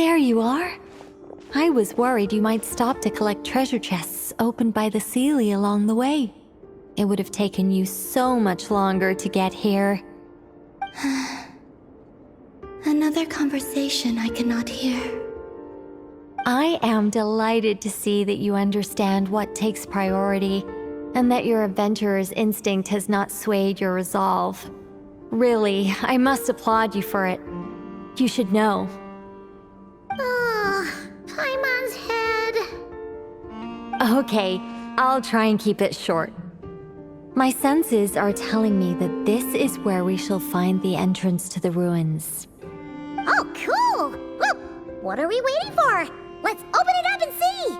There you are. I was worried you might stop to collect treasure chests opened by the Seelie along the way. It would have taken you so much longer to get here. Another conversation I cannot hear. I am delighted to see that you understand what takes priority, and that your adventurer's instinct has not swayed your resolve. Really, I must applaud you for it. You should know. Paimon's head. Okay, I'll try and keep it short. My senses are telling me that this is where we shall find the entrance to the ruins. Oh, cool! Well, what are we waiting for? Let's open it up and see!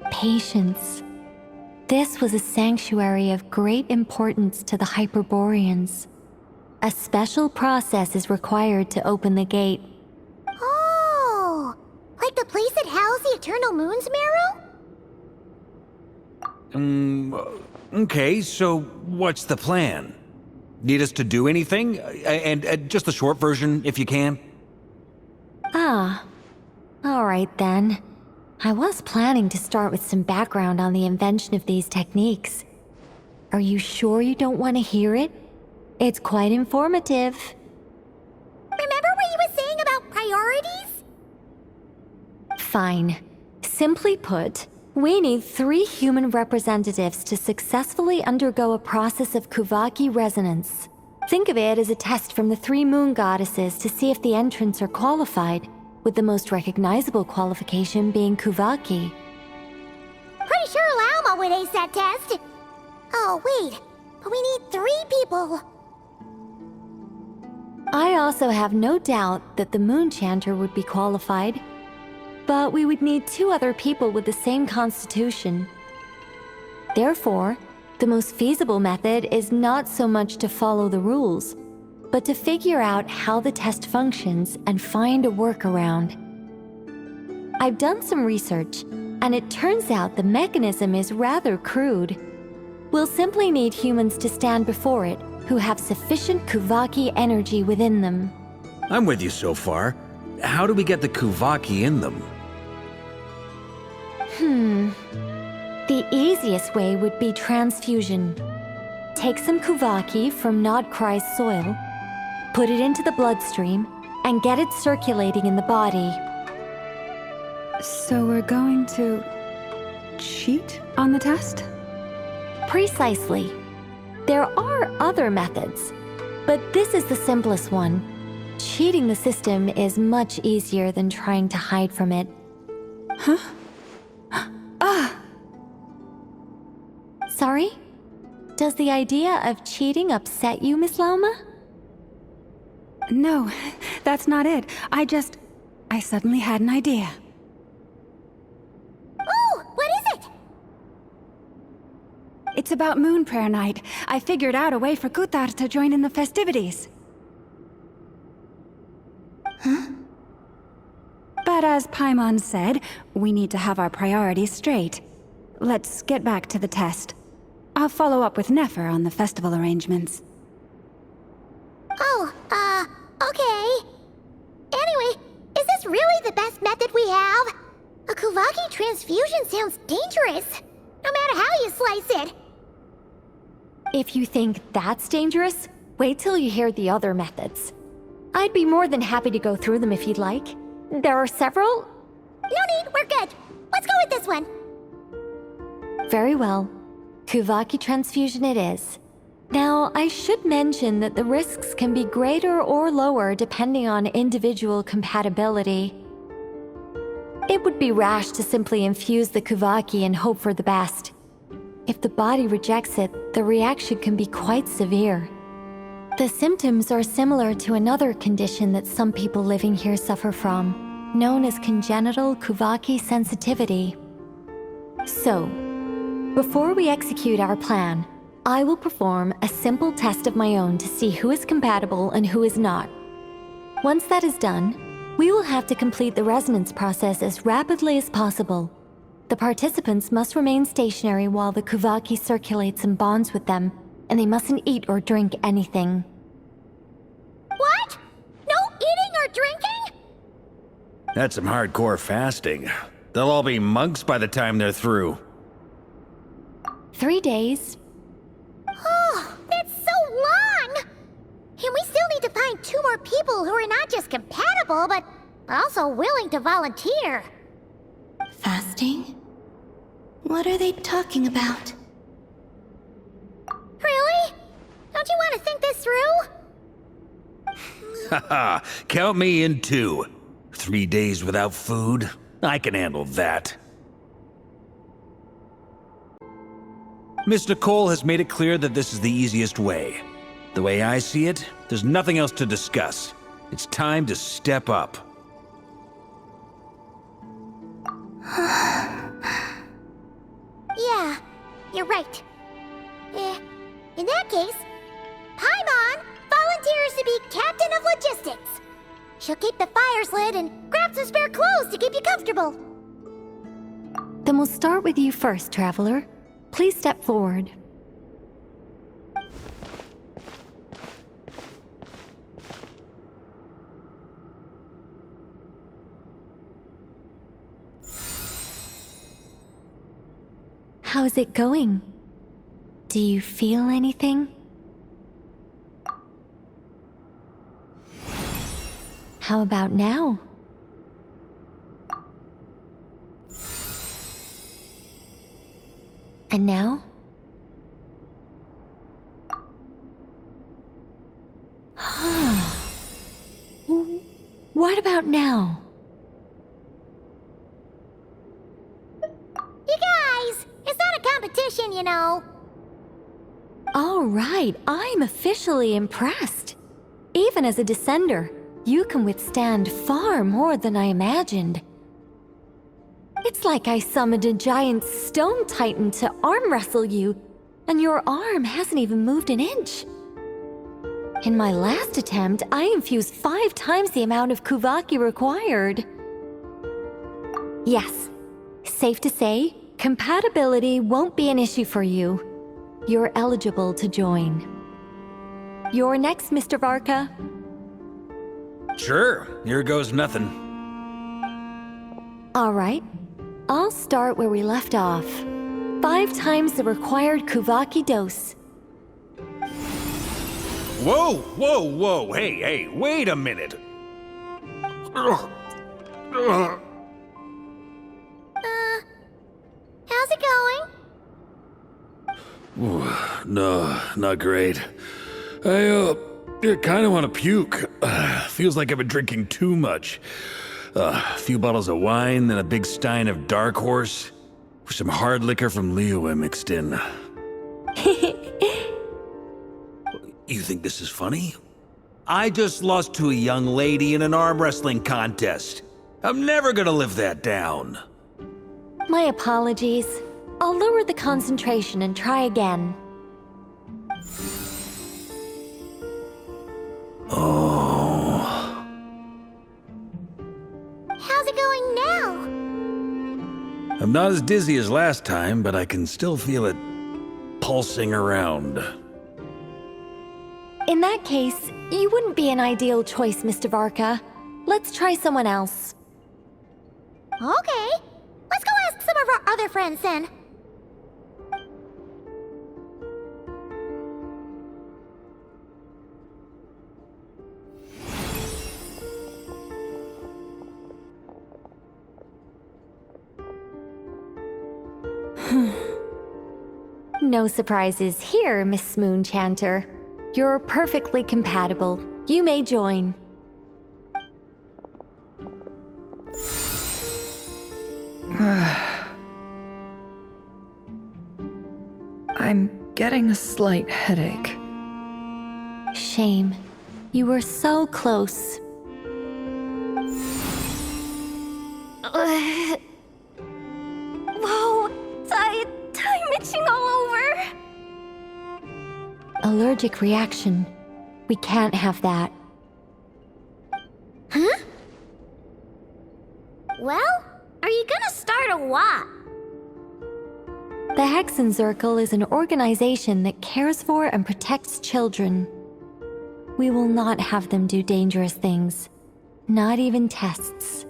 Patience. This was a sanctuary of great importance to the Hyperboreans. A special process is required to open the gate. Oh! Like the place that housed the Eternal Moon's marrow? Okay, so what's the plan? Need us to do anything? And just the short version, if you can. Ah. Alright then. I was planning to start with some background on the invention of these techniques. Are you sure you don't want to hear it? It's quite informative. Remember what you were saying about priorities? Fine. Simply put, we need 3 human representatives to successfully undergo a process of Kuvaki resonance. Think of it as a test from the 3 moon goddesses to see if the entrants are qualified, with the most recognizable qualification being Kuvaki. Pretty sure Lauma would ace that test. Oh, wait. But we need 3 people. I also have no doubt that the Moon Chanter would be qualified, but we would need 2 other people with the same constitution. Therefore, the most feasible method is not so much to follow the rules, but to figure out how the test functions and find a workaround. I've done some research, and it turns out the mechanism is rather crude. We'll simply need humans to stand before it who have sufficient Kuvaki energy within them. I'm with you so far. How do we get the Kuvaki in them? The easiest way would be transfusion. Take some Kuvaki from Nodcry's soil, put it into the bloodstream, and get it circulating in the body. So we're going to cheat on the test? Precisely. There are other methods, but this is the simplest one. Cheating the system is much easier than trying to hide from it. Huh? Sorry? Does the idea of cheating upset you, Miss Lauma? No, that's not it. I suddenly had an idea. Oh, what is it? It's about Moon Prayer Night. I figured out a way for Kutar to join in the festivities. Huh? But as Paimon said, we need to have our priorities straight. Let's get back to the test. I'll follow up with Nefer on the festival arrangements. Oh, okay. Anyway, is this really the best method we have? A Kuvaki transfusion sounds dangerous, no matter how you slice it. If you think that's dangerous, wait till you hear the other methods. I'd be more than happy to go through them if you'd like. There are several. No need, we're good. Let's go with this one. Very well. Kuvaki transfusion it is. Now, I should mention that the risks can be greater or lower depending on individual compatibility. It would be rash to simply infuse the Kuvaki and hope for the best. If the body rejects it, the reaction can be quite severe. The symptoms are similar to another condition that some people living here suffer from, known as congenital Kuvaki sensitivity. So, before we execute our plan, I will perform a simple test of my own to see who is compatible and who is not. Once that is done, we will have to complete the resonance process as rapidly as possible. The participants must remain stationary while the Kuvaki circulates and bonds with them, and they mustn't eat or drink anything. What? No eating or drinking? That's some hardcore fasting. They'll all be monks by the time they're through. 3 days. Oh, that's so long! And we still need to find 2 more people who are not just compatible, but also willing to volunteer. Fasting? What are they talking about? Really? Don't you want to think this through? Haha, count me in too. 3 days without food? I can handle that. Miss Nicole has made it clear that this is the easiest way. The way I see it, there's nothing else to discuss. It's time to step up. Yeah, you're right. In that case, Paimon volunteers to be captain of logistics. She'll keep the fires lit and grab some spare clothes to keep you comfortable. Then we'll start with you first, Traveler. Please step forward. How's it going? Do you feel anything? How about now? And now? What about now? You guys, it's not a competition, you know. All right, I'm officially impressed. Even as a descender, you can withstand far more than I imagined. It's like I summoned a giant stone titan to arm wrestle you, and your arm hasn't even moved an inch. In my last attempt, I infused 5 times the amount of Kuvaki required. Yes, safe to say, compatibility won't be an issue for you. You're eligible to join. You're next, Mr. Varka. Sure, here goes nothing. All right, I'll start where we left off. 5 times the required Kuvaki dose. Whoa, whoa, whoa, hey, wait a minute. How's it going? No, not great. I kind of want to puke. Feels like I've been drinking too much. A few bottles of wine, then a big stein of Dark Horse, with some hard liquor from Liyue mixed in. You think this is funny? I just lost to a young lady in an arm wrestling contest. I'm never gonna live that down. My apologies. I'll lower the concentration and try again. Oh. How's it going now? I'm not as dizzy as last time, but I can still feel it pulsing around. In that case, you wouldn't be an ideal choice, Mr. Varka. Let's try someone else. Okay, let's go ask some of our other friends then. No surprises here, Miss Moonchanter. You're perfectly compatible. You may join. I'm getting a slight headache. Shame. You were so close. Whoa, I'm itching all over. Allergic reaction. We can't have that. Huh? Well, are you gonna start a what? The Hexenzirkel is an organization that cares for and protects children. We will not have them do dangerous things. Not even tests.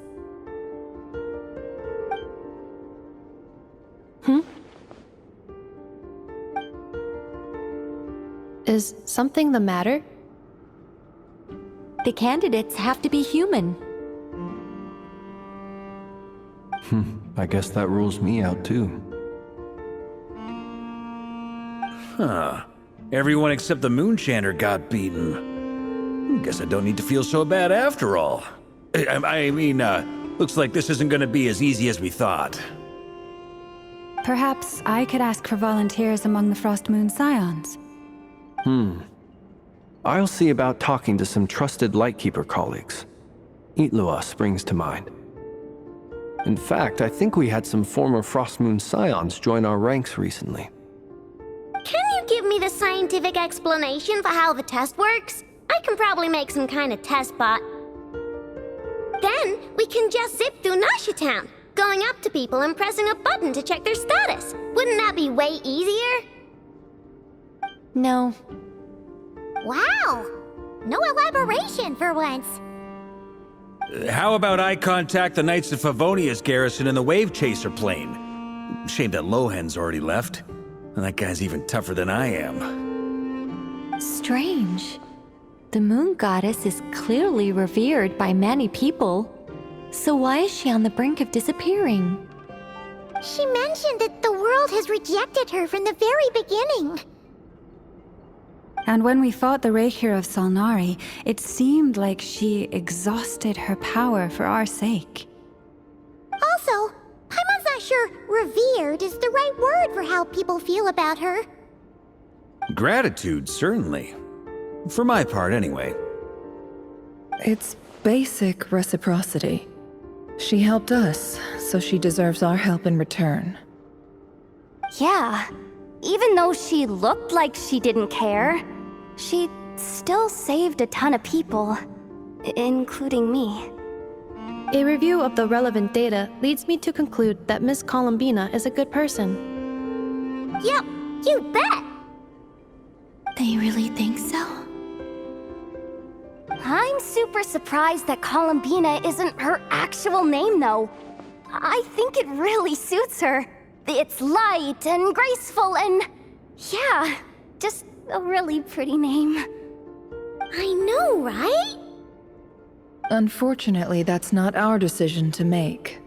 Is something the matter? The candidates have to be human. I guess that rules me out too. Huh. Everyone except the Moonchanter got beaten. Guess I don't need to feel so bad after all. I mean, looks like this isn't gonna be as easy as we thought. Perhaps I could ask for volunteers among the Frost Moon Scions. I'll see about talking to some trusted Lightkeeper colleagues. Itlua springs to mind. In fact, I think we had some former Frost Moon Scions join our ranks recently. Can you give me the scientific explanation for how the test works? I can probably make some kind of test bot. Then we can just zip through Nasha Town, going up to people and pressing a button to check their status. Wouldn't that be way easier? No. Wow! No elaboration for once. How about I contact the Knights of Favonia's garrison in the Wave Chaser plane? Shame that Lohan's already left. And that guy's even tougher than I am. Strange. The moon goddess is clearly revered by many people. So why is she on the brink of disappearing? She mentioned that the world has rejected her from the very beginning. And when we fought the Reikir of Solnari, it seemed like she exhausted her power for our sake. Also, Paimon's not sure revered is the right word for how people feel about her. Gratitude, certainly. For my part, anyway. It's basic reciprocity. She helped us, so she deserves our help in return. Yeah. Even though she looked like she didn't care, she still saved a ton of people, including me. A review of the relevant data leads me to conclude that Miss Columbina is a good person. Yep, you bet! They really think so? I'm super surprised that Columbina isn't her actual name, though. I think it really suits her. It's light and graceful and... yeah, just a really pretty name. I know, right? Unfortunately, that's not our decision to make.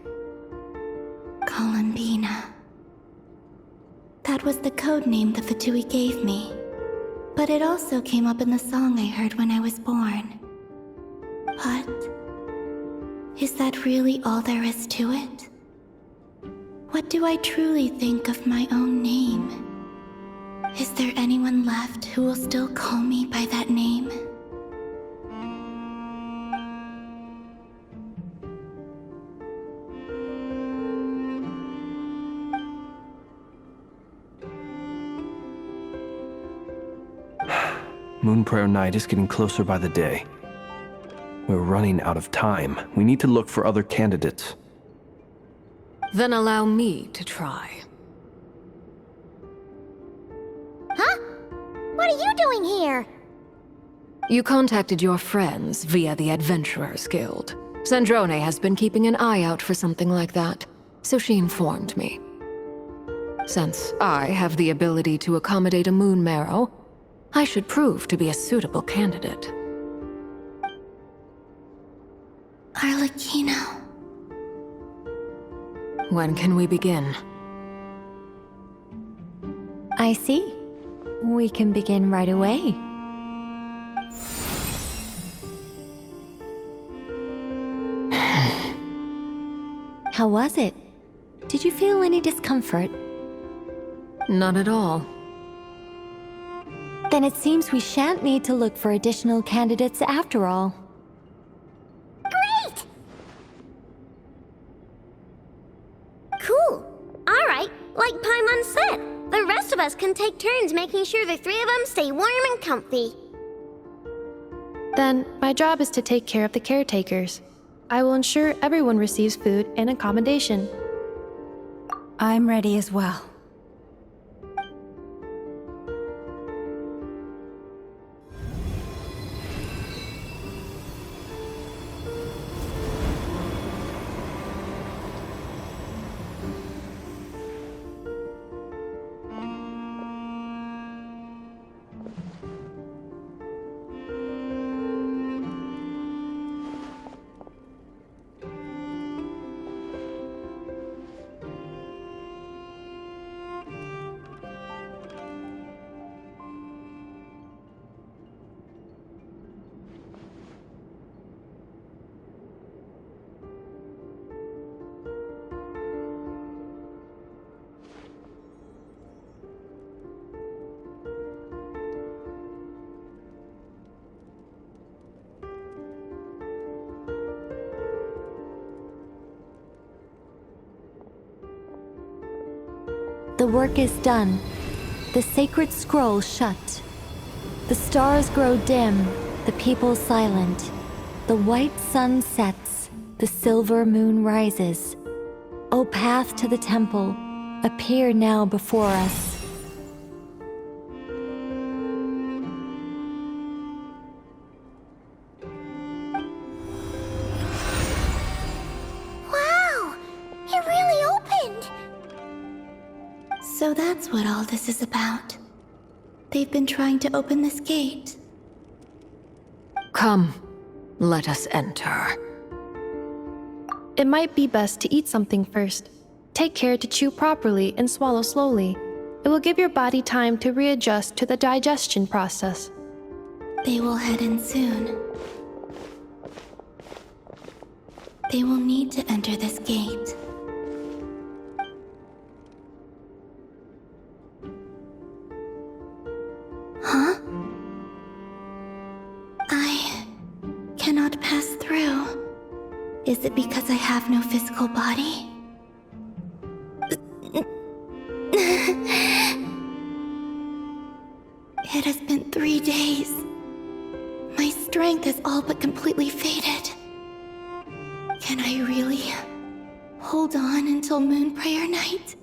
Columbina. That was the code name the Fatui gave me. But it also came up in the song I heard when I was born. But... is that really all there is to it? What do I truly think of my own name? Is there anyone left who will still call me by that name? Moon Prayer Night is getting closer by the day. We're running out of time. We need to look for other candidates. Then allow me to try. Huh? What are you doing here? You contacted your friends via the Adventurers Guild. Sandrone has been keeping an eye out for something like that, so she informed me. Since I have the ability to accommodate a moon marrow, I should prove to be a suitable candidate. Arlecchino. When can we begin? I see. We can begin right away. How was it? Did you feel any discomfort? Not at all. Then it seems we shan't need to look for additional candidates after all. Great! Cool. Alright, like Paimon said, the rest of us can take turns making sure the three of them stay warm and comfy. Then, my job is to take care of the caretakers. I will ensure everyone receives food and accommodation. I'm ready as well. The work is done. The sacred scroll shut. The stars grow dim, the people silent. The white sun sets, the silver moon rises. O path to the temple, appear now before us. Wow! It really opened! So that's what all this is about. They've been trying to open this gate. Come, let us enter. It might be best to eat something first. Take care to chew properly and swallow slowly. It will give your body time to readjust to the digestion process. They will head in soon. They will need to enter this gate. Huh? I cannot pass through. Is it because I have no physical body? It has been 3 days. My strength has all but completely faded. Can I really hold on until Moon Prayer Night?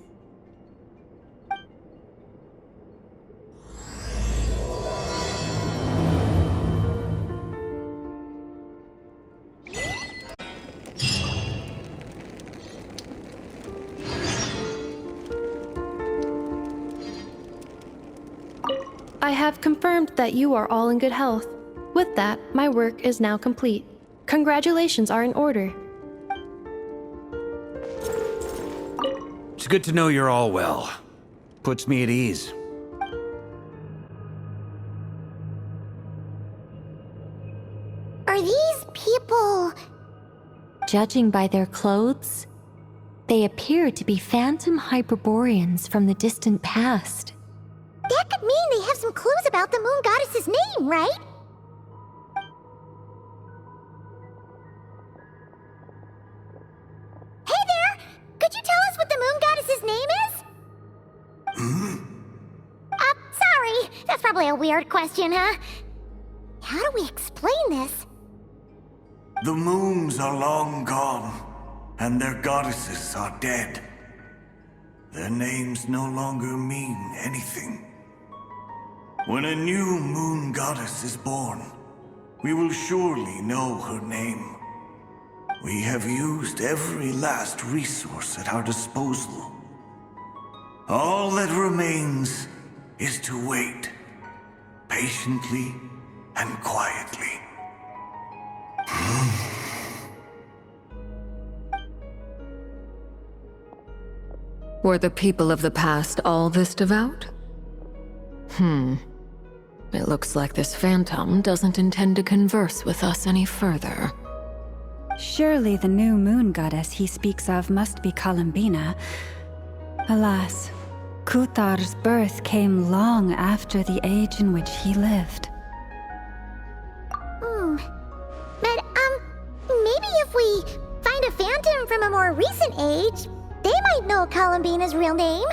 I have confirmed that you are all in good health. With that, my work is now complete. Congratulations are in order. It's good to know you're all well. Puts me at ease. Are these people... Judging by their clothes, they appear to be phantom Hyperboreans from the distant past. That could mean they have some clues about the moon goddess's name, right? Hey there! Could you tell us what the moon goddess's name is? Sorry. That's probably a weird question, huh? How do we explain this? The moons are long gone, and their goddesses are dead. Their names no longer mean anything. When a new moon goddess is born, we will surely know her name. We have used every last resource at our disposal. All that remains is to wait, patiently and quietly. Were the people of the past all this devout? It looks like this phantom doesn't intend to converse with us any further. Surely the new moon goddess he speaks of must be Columbina. Alas, Kuthar's birth came long after the age in which he lived. But, maybe if we find a phantom from a more recent age, they might know Columbina's real name.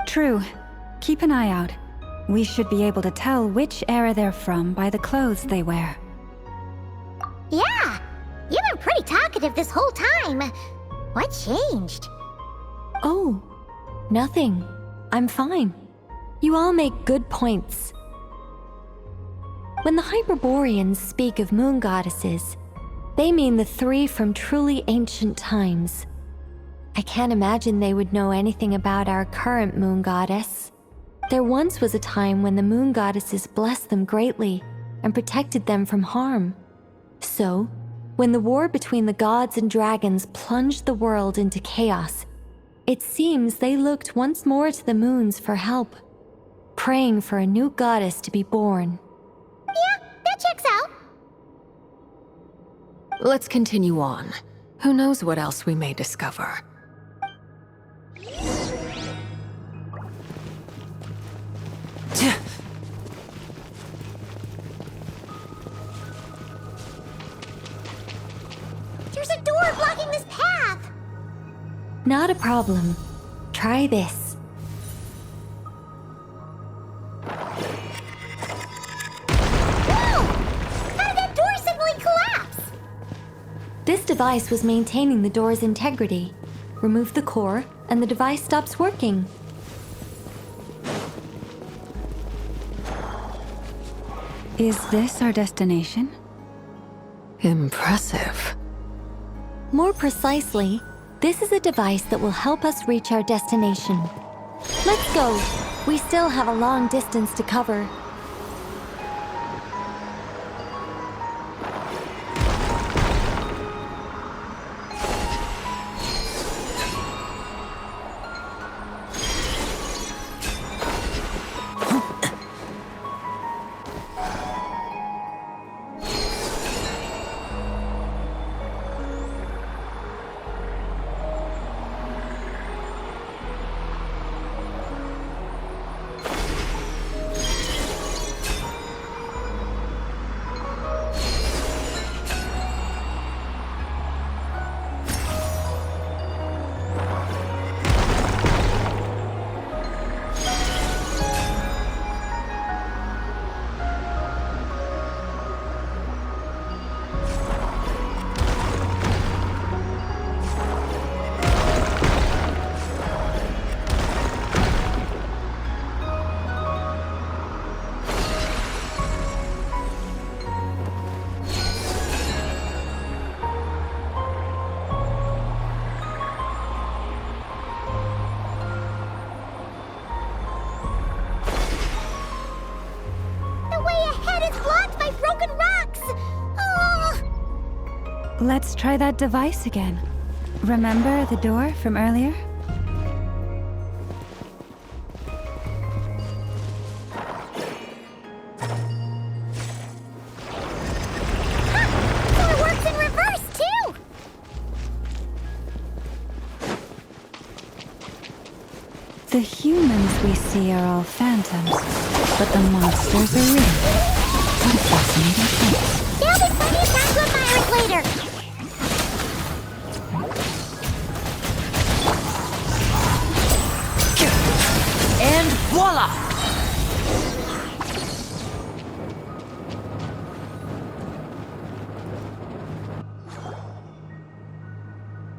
True. Keep an eye out. We should be able to tell which era they're from by the clothes they wear. Yeah, you've been pretty talkative this whole time. What changed? Oh, nothing. I'm fine. You all make good points. When the Hyperboreans speak of moon goddesses, they mean the 3 from truly ancient times. I can't imagine they would know anything about our current moon goddess. There once was a time when the moon goddesses blessed them greatly and protected them from harm. So, when the war between the gods and dragons plunged the world into chaos, it seems they looked once more to the moons for help, praying for a new goddess to be born. Yeah, that checks out. Let's continue on. Who knows what else we may discover? There's a door blocking this path. Not a problem. try this. Whoa! How did that door suddenly collapse? This device was maintaining the door's integrity. Remove the core, and the device stops working. Is this our destination? Impressive. More precisely, this is a device that will help us reach our destination. Let's go. We still have a long distance to cover. Let's try that device again. Remember the door from earlier? So it works in reverse, too! The humans we see are all phantoms, but the monsters are real. What a fascinating place. There'll be plenty of time to admire it later! And voila!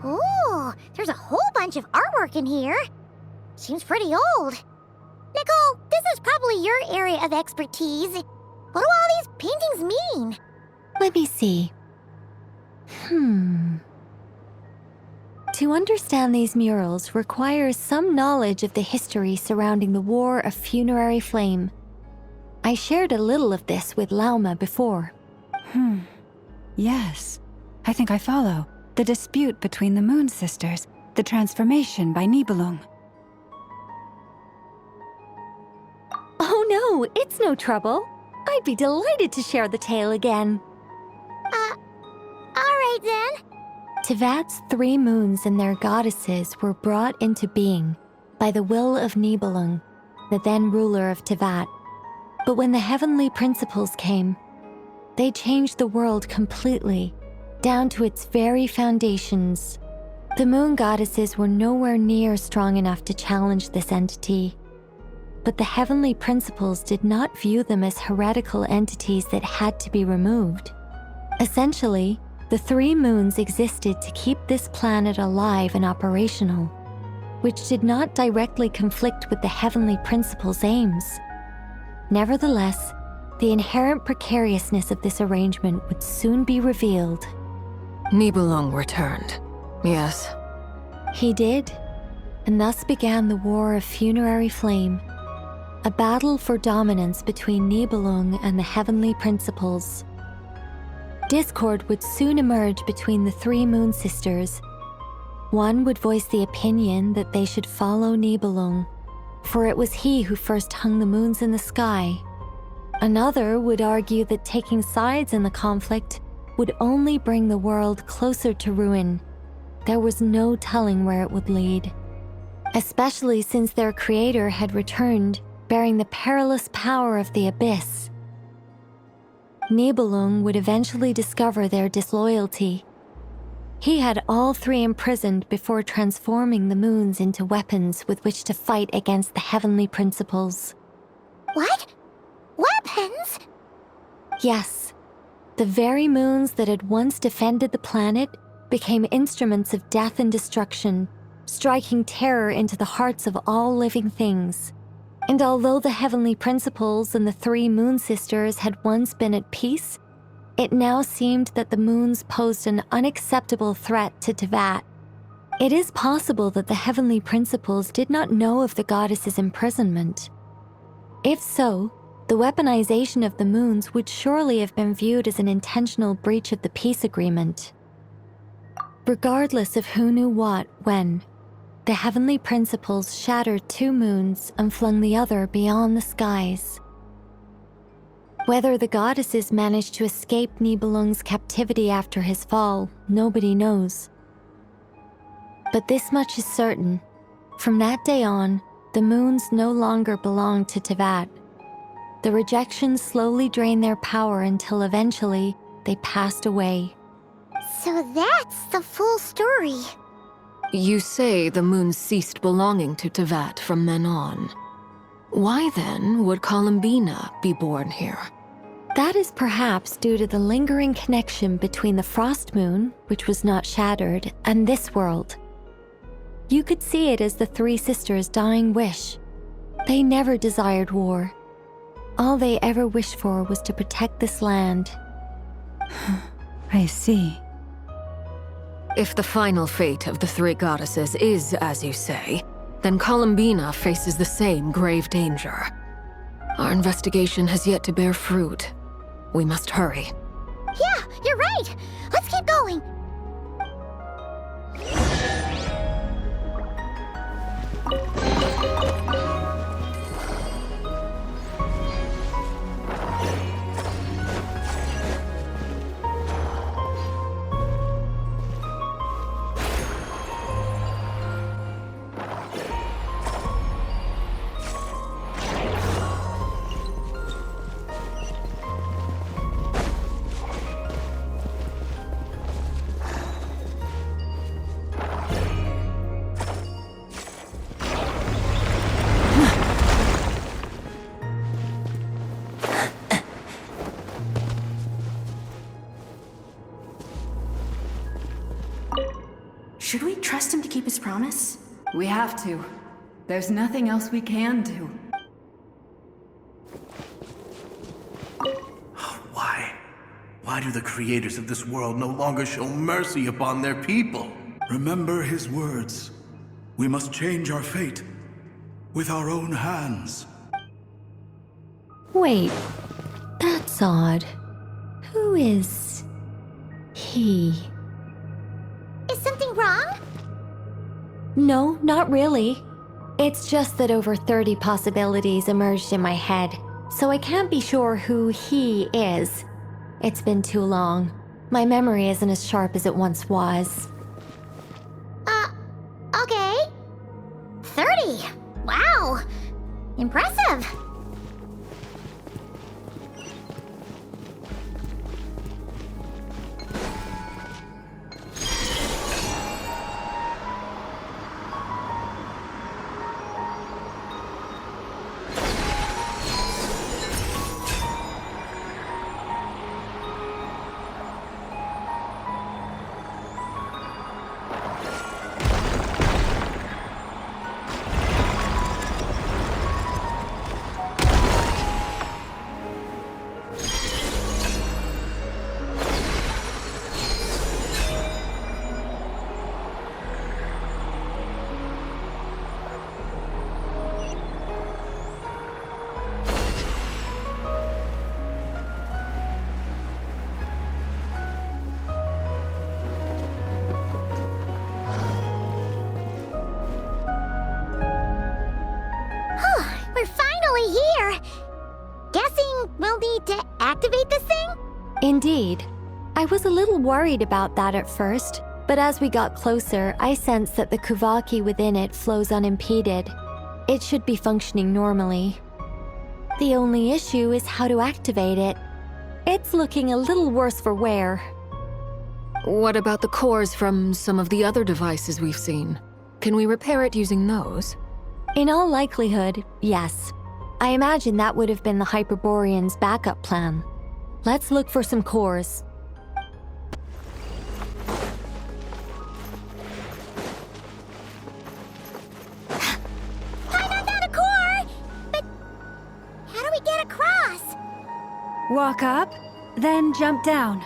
Ooh, there's a whole bunch of artwork in here. Seems pretty old. Nicole, this is probably your area of expertise. What do all these paintings mean? Let me see. To understand these murals requires some knowledge of the history surrounding the War of Funerary Flame. I shared a little of this with Lauma before. Yes, I think I follow. The dispute between the Moon Sisters, the transformation by Nibelung. Oh no, it's no trouble. I'd be delighted to share the tale again. Alright then. Tevat's 3 moons and their goddesses were brought into being by the will of Nibelung, the then ruler of Tevat. But when the heavenly principles came, they changed the world completely, down to its very foundations. The moon goddesses were nowhere near strong enough to challenge this entity. But the heavenly principles did not view them as heretical entities that had to be removed. Essentially, the 3 moons existed to keep this planet alive and operational, which did not directly conflict with the heavenly principles' aims. Nevertheless, the inherent precariousness of this arrangement would soon be revealed. Nibelung returned. Yes. He did, and thus began the War of Funerary Flame, a battle for dominance between Nibelung and the heavenly principles. Discord would soon emerge between the 3 moon sisters. One would voice the opinion that they should follow Nibelung, for it was he who first hung the moons in the sky. Another would argue that taking sides in the conflict would only bring the world closer to ruin. There was no telling where it would lead, especially since their creator had returned, bearing the perilous power of the abyss. Nibelung would eventually discover their disloyalty. He had all three imprisoned before transforming the moons into weapons with which to fight against the heavenly principles. What? Weapons? Yes. The very moons that had once defended the planet became instruments of death and destruction, striking terror into the hearts of all living things. And although the heavenly principles and the three moon sisters had once been at peace, it now seemed that the moons posed an unacceptable threat to Teyvat. It is possible that the heavenly principles did not know of the goddess's imprisonment. If so, the weaponization of the moons would surely have been viewed as an intentional breach of the peace agreement. Regardless of who knew what, when, the heavenly principles shattered two moons and flung the other beyond the skies. Whether the goddesses managed to escape Nibelung's captivity after his fall, nobody knows. But this much is certain. From that day on, the moons no longer belonged to Teyvat. The rejections slowly drained their power until eventually they passed away. So that's the full story. You say the moons ceased belonging to Teyvat from then on. Why then would Columbina be born here? That is perhaps due to the lingering connection between the Frost Moon, which was not shattered, and this world. You could see it as the three sisters' dying wish. They never desired war. All they ever wished for was to protect this land. I see. If the final fate of the three goddesses is as you say, then Columbina faces the same grave danger. Our investigation has yet to bear fruit. We must hurry. Yeah, you're right. Let's keep going. Should we trust him to keep his promise? We have to. There's nothing else we can do. Why? Why do the creators of this world no longer show mercy upon their people? Remember his words. We must change our fate with our own hands. Wait, that's odd. Who is he? Is something wrong? No, not really. It's just that over 30 possibilities emerged in my head, so I can't be sure who he is. It's been too long. My memory isn't as sharp as it once was. Okay. 30. Wow. Impressive. We're finally here! Guessing we'll need to activate this thing? Indeed. I was a little worried about that at first, but as we got closer, I sensed that the Kuvaki within it flows unimpeded. It should be functioning normally. The only issue is how to activate it. It's looking a little worse for wear. What about the cores from some of the other devices we've seen? Can we repair it using those? In all likelihood, yes. I imagine that would have been the Hyperborean's backup plan. Let's look for some cores. Paimon found a core! But how do we get across? Walk up, then jump down.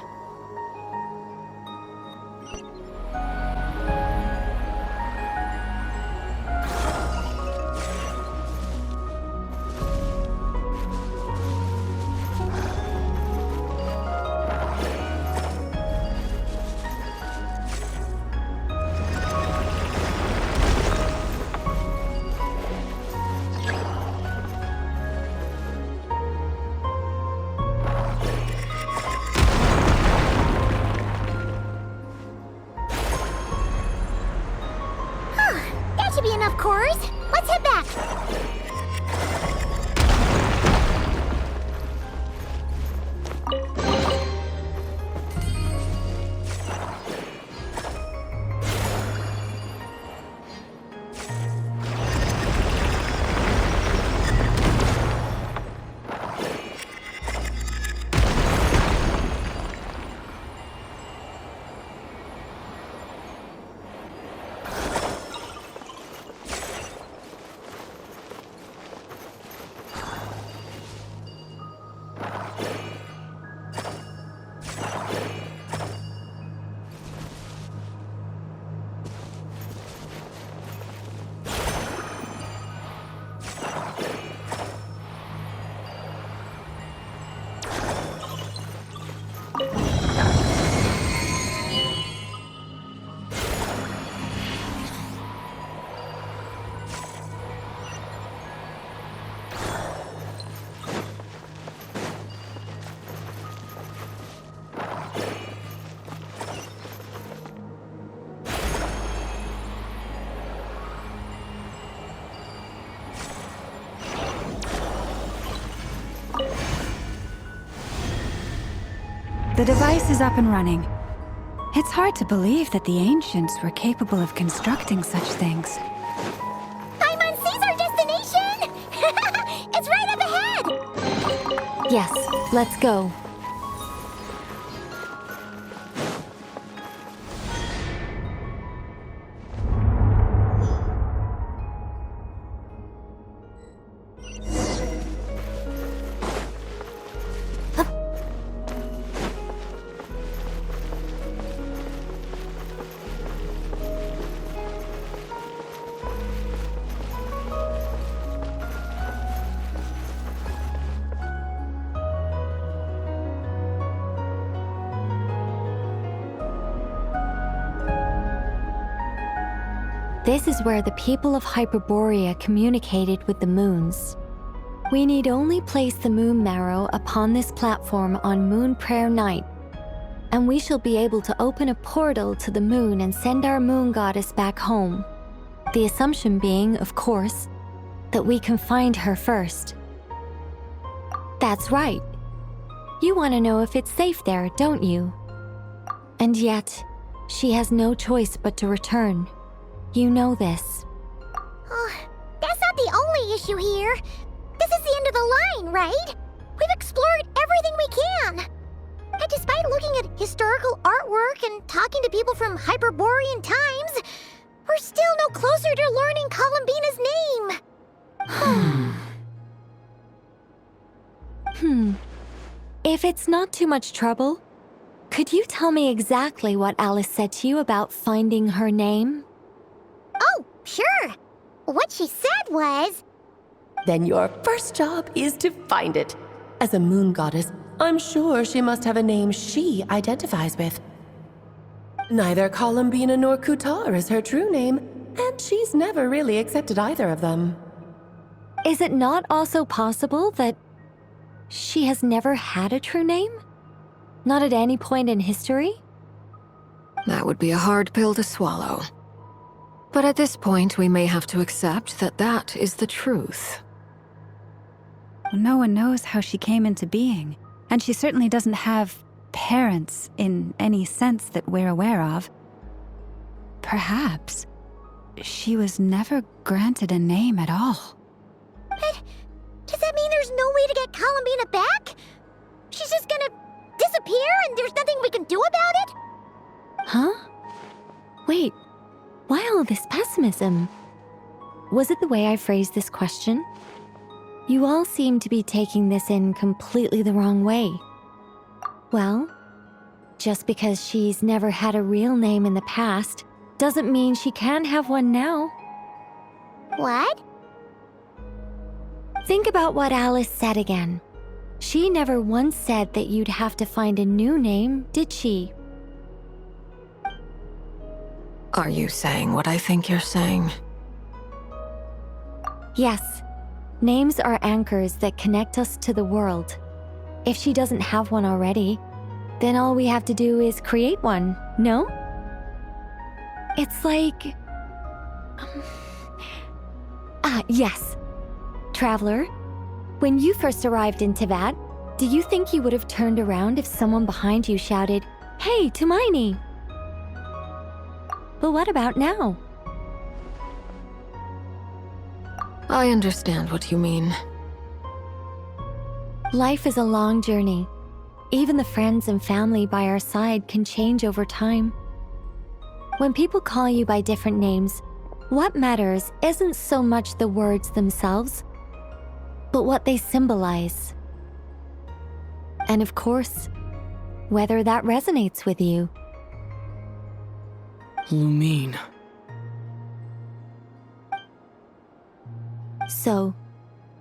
That should be enough cores. Let's head back. The device is up and running. It's hard to believe that the ancients were capable of constructing such things. Paimon sees our destination! It's right up ahead! Yes, let's go. This is where the people of Hyperborea communicated with the moons. We need only place the moon marrow upon this platform on Moon Prayer Night, and we shall be able to open a portal to the moon and send our moon goddess back home. The assumption being, of course, that we can find her first. That's right. You want to know if it's safe there, don't you? And yet, she has no choice but to return. You know this. Oh, that's not the only issue here. This is the end of the line, right? We've explored everything we can. And despite looking at historical artwork and talking to people from Hyperborean times, we're still no closer to learning Columbina's name. If it's not too much trouble, could you tell me exactly what Alice said to you about finding her name? Oh, sure. What she said was... Then your first job is to find it. As a moon goddess, I'm sure she must have a name she identifies with. Neither Columbina nor Kutar is her true name, and she's never really accepted either of them. Is it not also possible that she has never had a true name? Not at any point in history? That would be a hard pill to swallow. But at this point, we may have to accept that that is the truth. No one knows how she came into being, and she certainly doesn't have parents in any sense that we're aware of. Perhaps she was never granted a name at all. But does that mean there's no way to get Columbina back? She's just gonna disappear and there's nothing we can do about it? Huh? Wait, why all this pessimism? Was it the way I phrased this question? You all seem to be taking this in completely the wrong way. Well, just because she's never had a real name in the past doesn't mean she can't have one now. What? Think about what Alice said again. She never once said that you'd have to find a new name, did she? Are you saying what I think you're saying? Yes. Names are anchors that connect us to the world. If she doesn't have one already, then all we have to do is create one, no? It's like... yes. Traveler, when you first arrived in Teyvat, do you think you would have turned around if someone behind you shouted, "Hey, Tumaini"? But what about now? I understand what you mean. Life is a long journey. Even the friends and family by our side can change over time. When people call you by different names, what matters isn't so much the words themselves, but what they symbolize. And of course, whether that resonates with you. Lumine. So,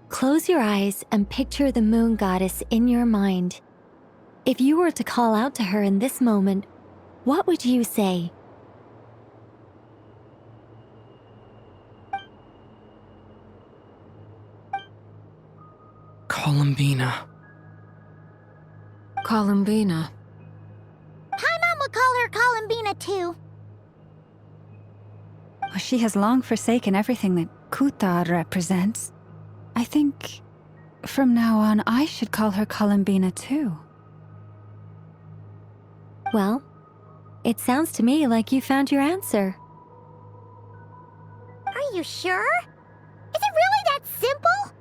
close your eyes and picture the moon goddess in your mind. If you were to call out to her in this moment, what would you say? Columbina. Columbina. Paimon would call her Columbina too. She has long forsaken everything that Kutar represents. I think from now on I should call her Columbina too. Well, it sounds to me like you found your answer. Are you sure? Is it really that simple?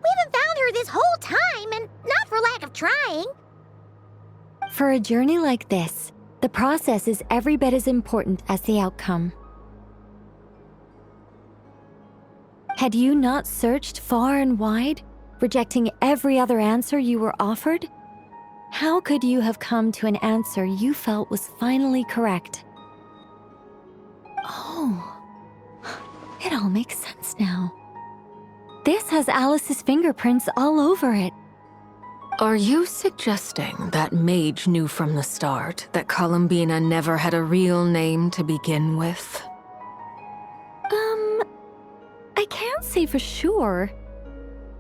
We haven't found her this whole time, and not for lack of trying. For a journey like this, the process is every bit as important as the outcome. Had you not searched far and wide, rejecting every other answer you were offered? How could you have come to an answer you felt was finally correct? Oh, it all makes sense now. This has Alice's fingerprints all over it. Are you suggesting that Mage knew from the start that Columbina never had a real name to begin with? I can't say for sure.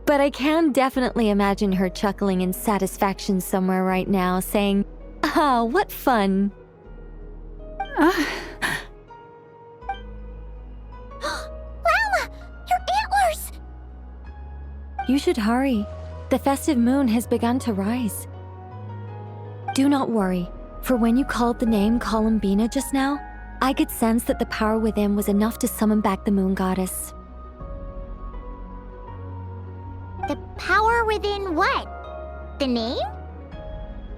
But I can definitely imagine her chuckling in satisfaction somewhere right now, saying, "Ah, what fun." Llama! Your antlers! You should hurry. The festive moon has begun to rise. Do not worry, for when you called the name Columbina just now, I could sense that the power within was enough to summon back the moon goddess. The power within what? The name?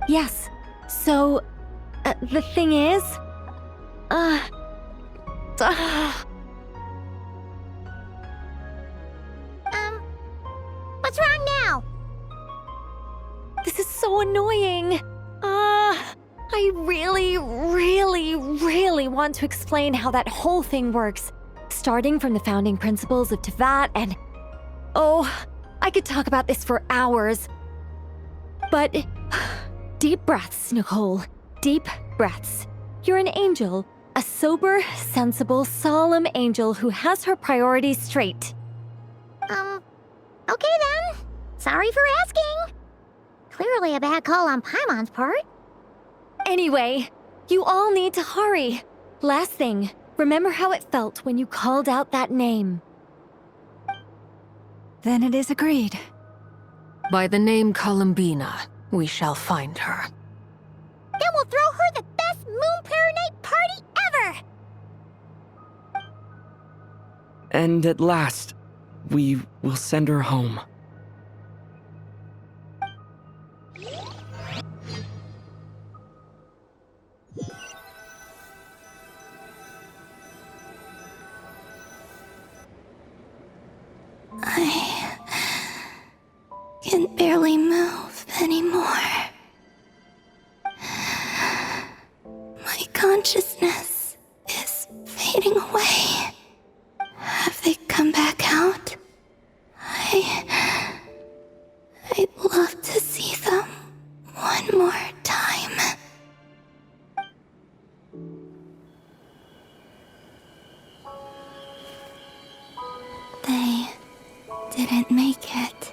Yes. So, the thing is... What's wrong now? This is so annoying. I really want to explain how that whole thing works. Starting from the founding principles of Teyvat and... Oh, I could talk about this for hours. But... Deep breaths, Nicole. Deep breaths. You're an angel. A sober, sensible, solemn angel who has her priorities straight. Okay then. Sorry for asking. Clearly a bad call on Paimon's part. Anyway, you all need to hurry. Last thing, remember how it felt when you called out that name. Then it is agreed. By the name Columbina, we shall find her. throw her the best Moon Prayer Night party ever! And at last, we will send her home. I can barely move anymore. My consciousness is fading away. Have they come back out? I'd love to see them one more time. They didn't make it.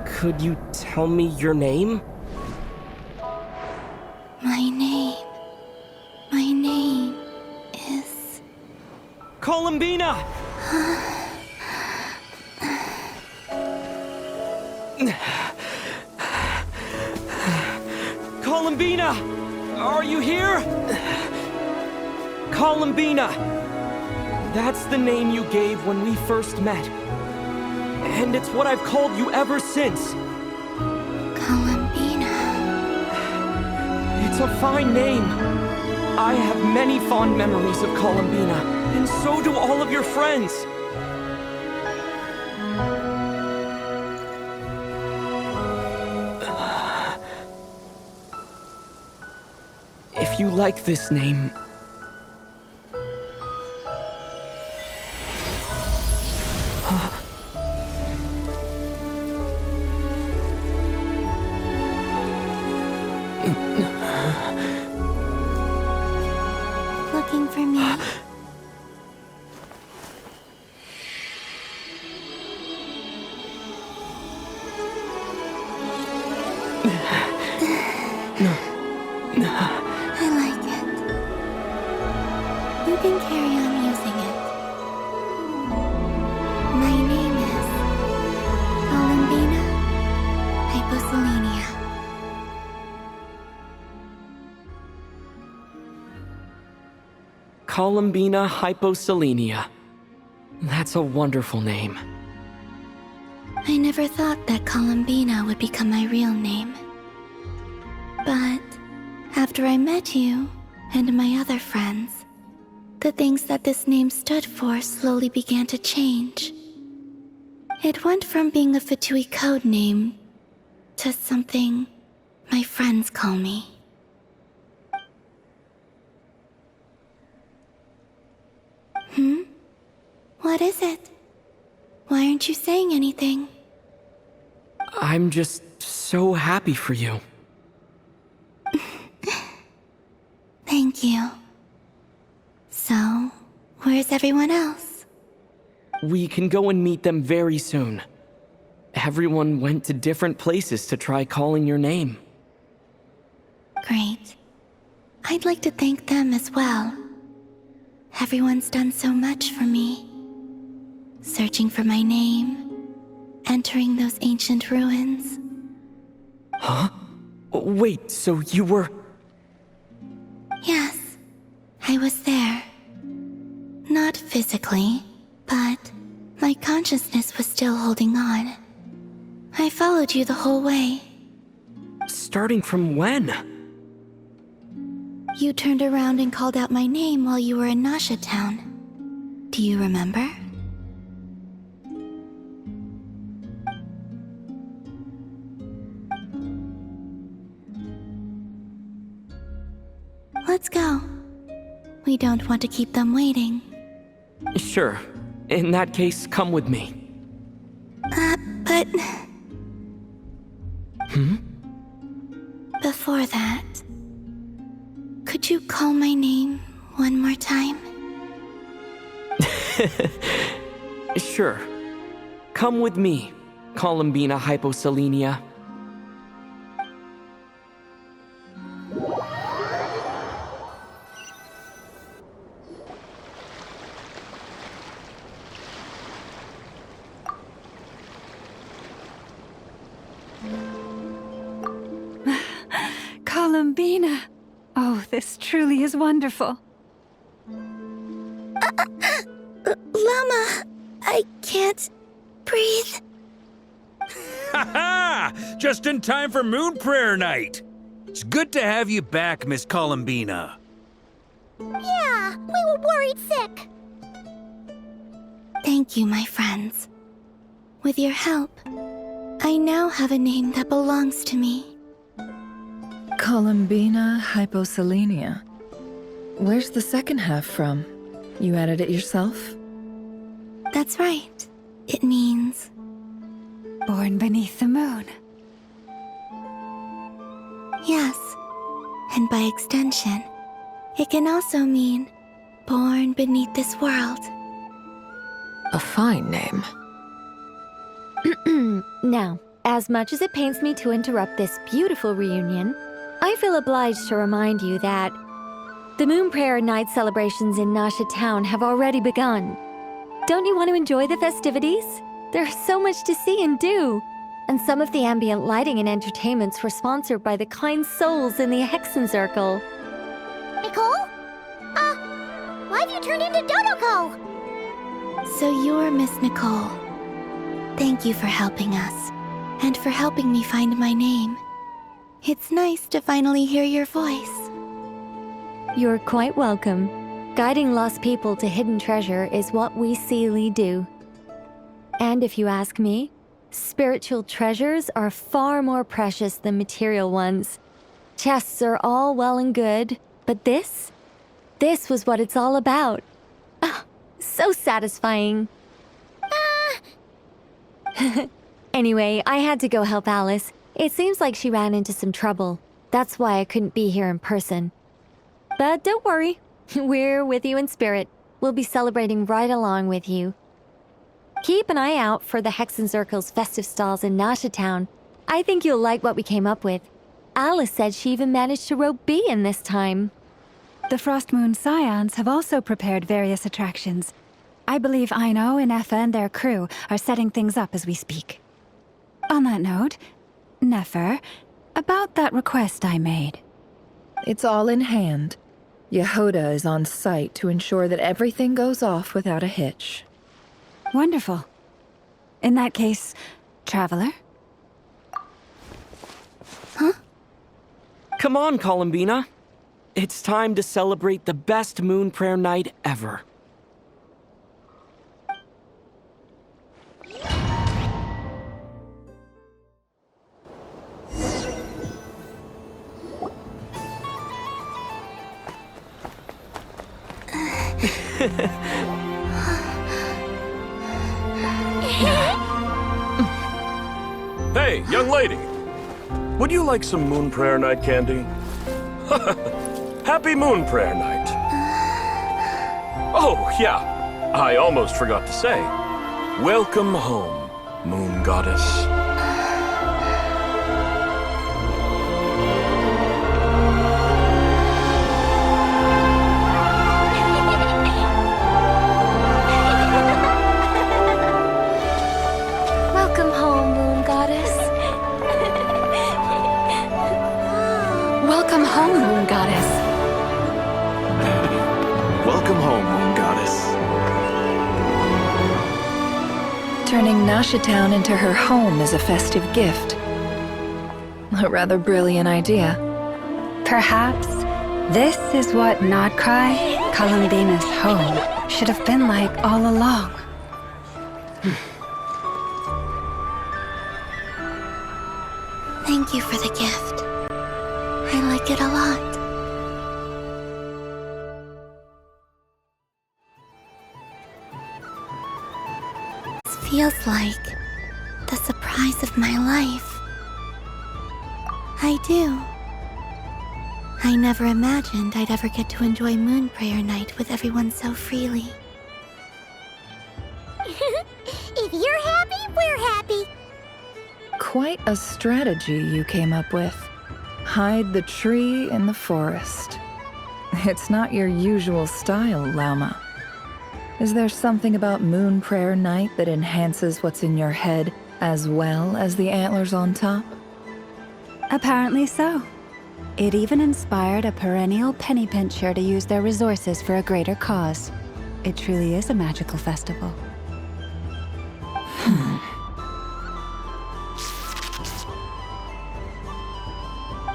Could you tell me your name? My name is... Columbina! Columbina! Are you here? Columbina! That's the name you gave when we first met. And it's what I've called you ever since. Columbina. It's a fine name. I have many fond memories of Columbina, and so do all of your friends. If you like this name... Looking for me? I like it. You can carry on using it. My name is Columbina Hyposelenia. Columbina Hyposelenia. That's a wonderful name. I never thought that Columbina would become my real name. But after I met you and my other friends, the things that this name stood for slowly began to change. It went from being a Fatui code name to something my friends call me. What is it? Why aren't you saying anything? I'm just so happy for you. Thank you. So, where's everyone else? We can go and meet them very soon. Everyone went to different places to try calling your name. Great. I'd like to thank them as well. Everyone's done so much for me. Searching for my name, entering those ancient ruins. Huh? Wait, so you were... Yes, I was there. Not physically, but my consciousness was still holding on. I followed you the whole way. Starting from when? You turned around and called out my name while you were in Nasha Town. Do you remember? Let's go. We don't want to keep them waiting. Sure. In that case, come with me. But... Before that, could you call my name one more time? Sure. Come with me, Columbina Hyposelenia. Columbina! Oh, this truly is wonderful. Llama, I can't breathe. Ha ha! Just in time for Moon Prayer Night! It's good to have you back, Miss Columbina. Yeah, we were worried sick. Thank you, my friends. With your help, I now have a name that belongs to me. Columbina hyposelenia. Where's the second half from? You added it yourself? That's right. It means... Born beneath the moon. Yes. And by extension, it can also mean born beneath this world. A fine name. Now, as much as it pains me to interrupt this beautiful reunion, I feel obliged to remind you that the Moon Prayer Night celebrations in Nasha Town have already begun. Don't you want to enjoy the festivities? There's so much to see and do. And some of the ambient lighting and entertainments were sponsored by the kind souls in the Hexen Circle. Nicole? Why have you turned into Dodoko? So you're Miss Nicole. Thank you for helping us, and for helping me find my name. It's nice to finally hear your voice. You're quite welcome. Guiding lost people to hidden treasure is what we Seelie do. And if you ask me, spiritual treasures are far more precious than material ones. Chests are all well and good, but this was what it's all about. Ah, so satisfying. Anyway, I had to go help Alice. It seems like she ran into some trouble. That's why I couldn't be here in person. But don't worry, we're with you in spirit. We'll be celebrating right along with you. Keep an eye out for the Hexen Circle's festive stalls in Nasha Town. I think you'll like what we came up with. Alice said she even managed to rope B in this time. The Frost Moon Scions have also prepared various attractions. I believe Aino, Ineffa, and their crew are setting things up as we speak. On that note, Nefer, about that request I made. It's all in hand. Yehoda is on site to ensure that everything goes off without a hitch. Wonderful. In that case, Traveler? Huh? Come on, Columbina. It's time to celebrate the best Moon Prayer Night ever. Hey, young lady. Would you like some Moon Prayer Night candy? Happy Moon Prayer Night. Oh, yeah. I almost forgot to say. Welcome home, Moon Goddess. Welcome home, Moon Goddess. Welcome home, Moon Goddess. Welcome home, Moon Goddess. Turning Nasha Town into her home is a festive gift. A rather brilliant idea. Perhaps this is what Nodcry, Columbina's home, should have been like all along. Thank you for the gift. I like it a lot. This feels like the surprise of my life. I do. I never imagined I'd ever get to enjoy Moon Prayer Night with everyone so freely. If you're happy, we're happy. Quite a strategy you came up with. Hide the tree in the forest. It's not your usual style, Lauma. Is there something about Moon Prayer Night that enhances what's in your head as well as the antlers on top? Apparently so. It even inspired a perennial penny pincher to use their resources for a greater cause. It truly is a magical festival.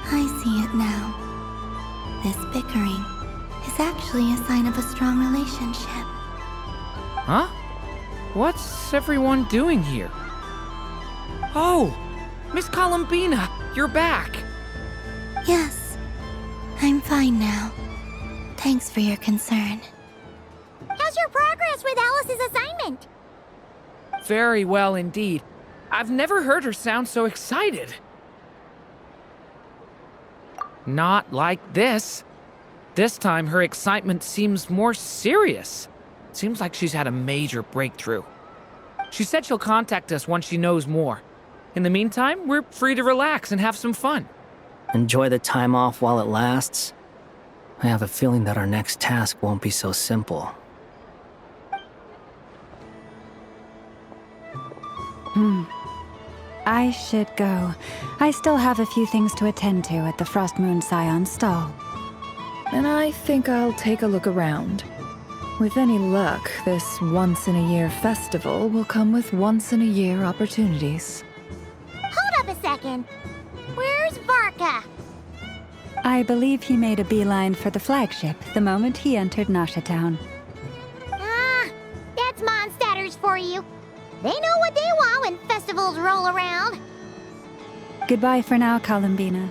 I see it now. This bickering is actually a sign of a strong relationship. Huh? What's everyone doing here? Oh! Miss Columbina, you're back! Yes, I'm fine now. Thanks for your concern. How's your progress with Alice's assignment? Very well indeed. I've never heard her sound so excited. Not like this. This time her excitement seems more serious. Seems like she's had a major breakthrough. She said she'll contact us once she knows more. In the meantime, we're free to relax and have some fun. Enjoy the time off while it lasts. I have a feeling that our next task won't be so simple. I should go. I still have a few things to attend to at the Frost Moon Scion's stall. And I think I'll take a look around. With any luck, this once-in-a-year festival will come with once-in-a-year opportunities. Hold up a second. Where's Varka? I believe he made a beeline for the flagship the moment he entered Nasha Town. Ah, that's Mondstadters for you. They know what they want when festivals roll around. Goodbye for now, Columbina.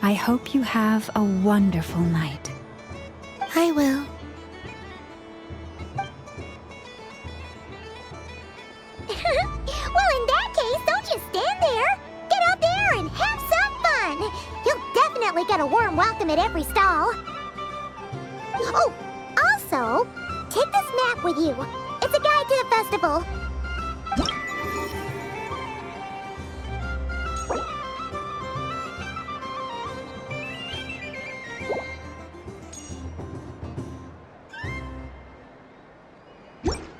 I hope you have a wonderful night. I will. Well, in that case, don't just stand there. Get out there and have some fun. You'll definitely get a warm welcome at every stall. Oh, also, take this map with you. It's a guide to the festival.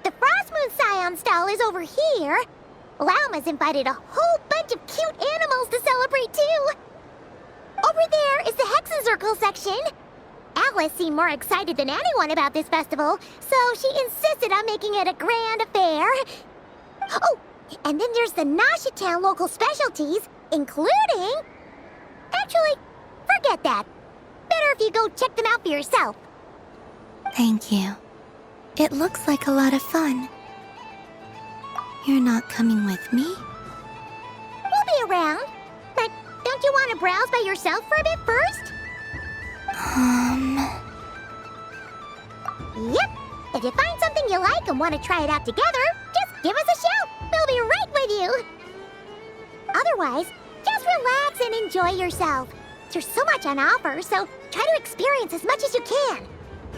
The Frost Moon Scion stall is over here. Lauma's invited a whole bunch of cute animals to celebrate too. Over there is the Hexen section. Alice seemed more excited than anyone about this festival, so she insisted on making it a grand affair. Oh, and then there's the Nasha Town local specialties, including... Actually, forget that. Better if you go check them out for yourself. Thank you. It looks like a lot of fun. You're not coming with me? We'll be around. But don't you want to browse by yourself for a bit first? Yep. If you find something you like and want to try it out together, just give us a shout. We'll be right with you. Otherwise, just relax and enjoy yourself. There's so much on offer, so try to experience as much as you can.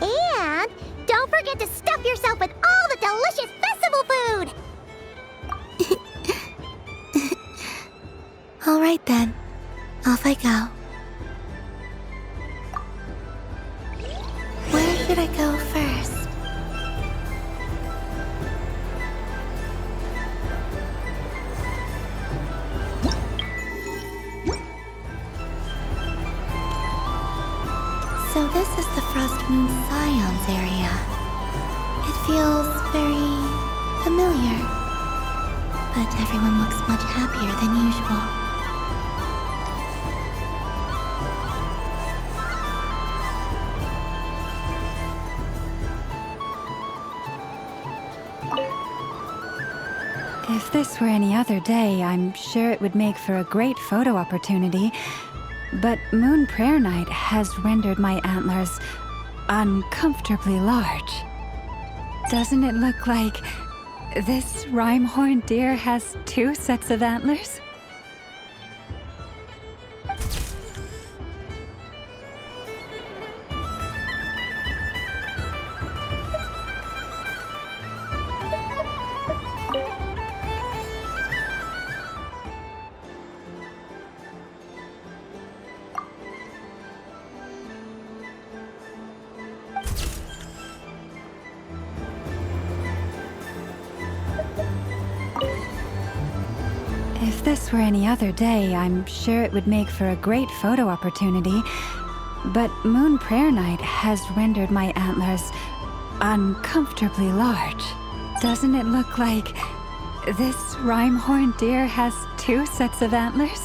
And don't forget to stuff yourself with all the delicious festival food. All right then. Off I go. Where should I go first? So this is the Frost Moon Scions area. It feels very familiar. But everyone looks much happier than usual. If this were any other day, I'm sure it would make for a great photo opportunity. But Moon Prayer Night has rendered my antlers uncomfortably large. Doesn't it look like this rhyme-horned deer has 2 sets of antlers? If this were any other day, I'm sure it would make for a great photo opportunity. But Moon Prayer Night has rendered my antlers uncomfortably large. Doesn't it look like this rhyme-horned deer has 2 sets of antlers?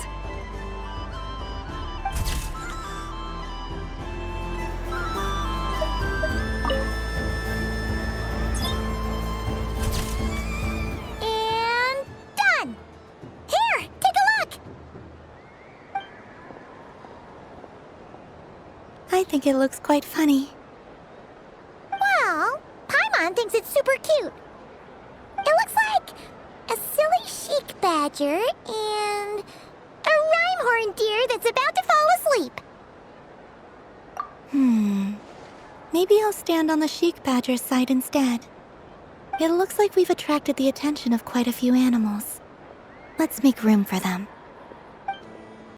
And done! Here, take a look! I think it looks quite funny. Well, Paimon thinks it's super cute. It looks like a silly chic badger and a rhyme-horned deer that's about to fall asleep. Maybe I'll stand on the chic badger's side instead. It looks like we've attracted the attention of quite a few animals. Let's make room for them.